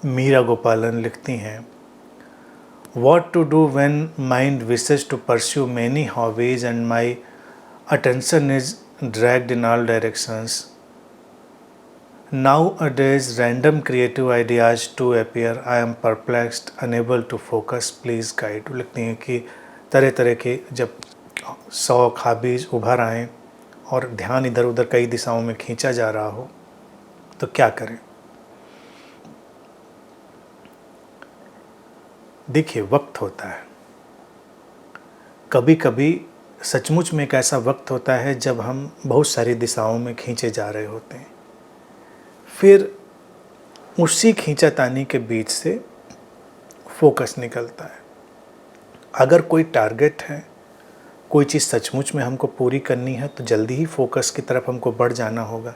मीरा गोपालन लिखती हैं, What to do when mind wishes to pursue many hobbies and my attention is dragged in all directions. Nowadays, random creative ideas to appear. I am perplexed, unable to focus. Please guide. लिखती हैं कि तरह तरह के जब शौक hobbies उभर आएँ और ध्यान इधर उधर कई दिशाओं में खींचा जा रहा हो तो क्या करें। देखिए, वक्त होता है, कभी कभी सचमुच में एक ऐसा वक्त होता है जब हम बहुत सारी दिशाओं में खींचे जा रहे होते हैं, फिर उसी खींचातानी के बीच से फोकस निकलता है। अगर कोई टारगेट है, कोई चीज़ सचमुच में हमको पूरी करनी है तो जल्दी ही फोकस की तरफ हमको बढ़ जाना होगा,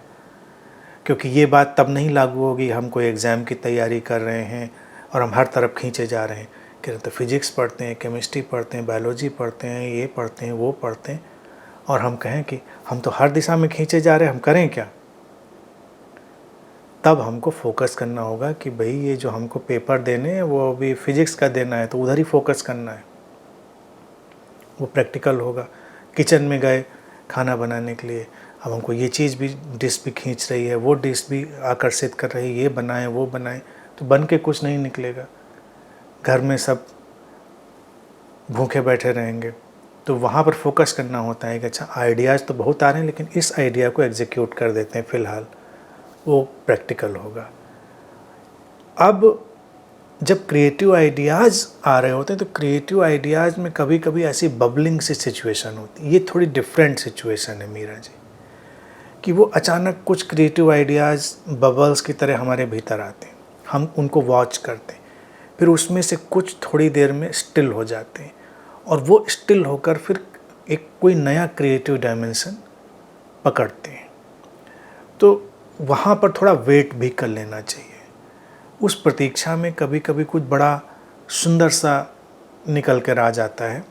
क्योंकि ये बात तब नहीं लागू होगी हम कोई एग्ज़ाम की तैयारी कर रहे हैं और हम हर तरफ खींचे जा रहे हैं कि तो फिज़िक्स पढ़ते हैं, केमिस्ट्री पढ़ते हैं, बायोलॉजी पढ़ते हैं, ये पढ़ते हैं, वो पढ़ते हैं, और हम कहें कि हम तो हर दिशा में खींचे जा रहे हैं, हम करें क्या। तब हमको फोकस करना होगा कि भाई ये जो हमको पेपर देने हैं वो अभी फ़िज़िक्स का देना है तो उधर ही फोकस करना है, वो प्रैक्टिकल होगा। किचन में गए खाना बनाने के लिए, अब हमको ये चीज़ भी डिश भी खींच रही है, वो डिश भी आकर्षित कर रही है, ये बनाएं वो बनाएं, तो बन के कुछ नहीं निकलेगा। घर में सब भूखे बैठे रहेंगे, तो वहाँ पर फोकस करना होता है कि अच्छा आइडियाज़ तो बहुत आ रहे हैं लेकिन इस आइडिया को एग्जीक्यूट कर देते हैं फ़िलहाल, वो प्रैक्टिकल होगा। अब जब क्रिएटिव आइडियाज़ आ रहे होते हैं तो क्रिएटिव आइडियाज़ में कभी कभी ऐसी बबलिंग सी सिचुएशन होती है। ये थोड़ी डिफरेंट सिचुएशन है मीरा जी, कि वो अचानक कुछ क्रिएटिव आइडियाज़ बबल्स की तरह हमारे भीतर आते हैं, हम उनको वॉच करते हैं, फिर उसमें से कुछ थोड़ी देर में स्टिल हो जाते हैं और वो स्टिल होकर फिर एक कोई नया क्रिएटिव डायमेंशन पकड़ते हैं। तो वहाँ पर थोड़ा वेट भी कर लेना चाहिए। उस प्रतीक्षा में कभी कभी कुछ बड़ा सुंदर सा निकल कर आ जाता है,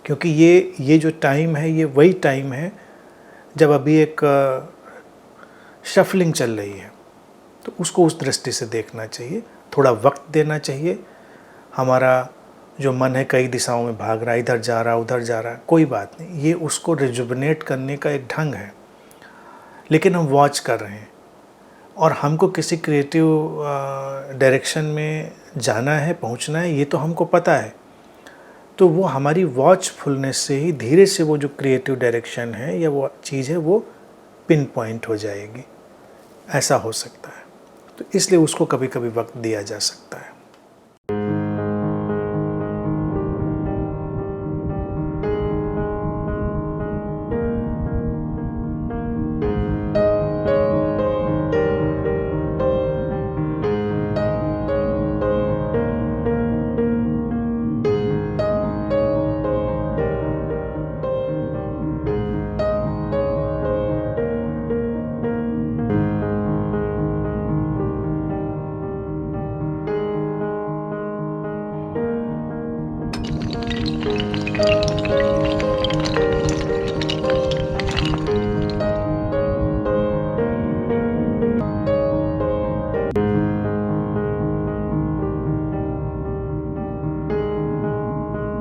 क्योंकि ये जो टाइम है ये वही टाइम है जब अभी एक शफलिंग चल रही है, तो उसको उस दृष्टि से देखना चाहिए, थोड़ा वक्त देना चाहिए। हमारा जो मन है कई दिशाओं में भाग रहा है, इधर जा रहा उधर जा रहा, कोई बात नहीं, ये उसको रिजुवनेट करने का एक ढंग है। लेकिन हम वॉच कर रहे हैं और हमको किसी क्रिएटिव डायरेक्शन में जाना है, पहुंचना है, ये तो हमको पता है। तो वो हमारी वॉचफुलनेस से ही धीरे से वो जो क्रिएटिव डायरेक्शन है या वो चीज़ है वो पिन पॉइंट हो जाएगी, ऐसा हो सकता है। तो इसलिए उसको कभी कभी वक्त दिया जा सकता है।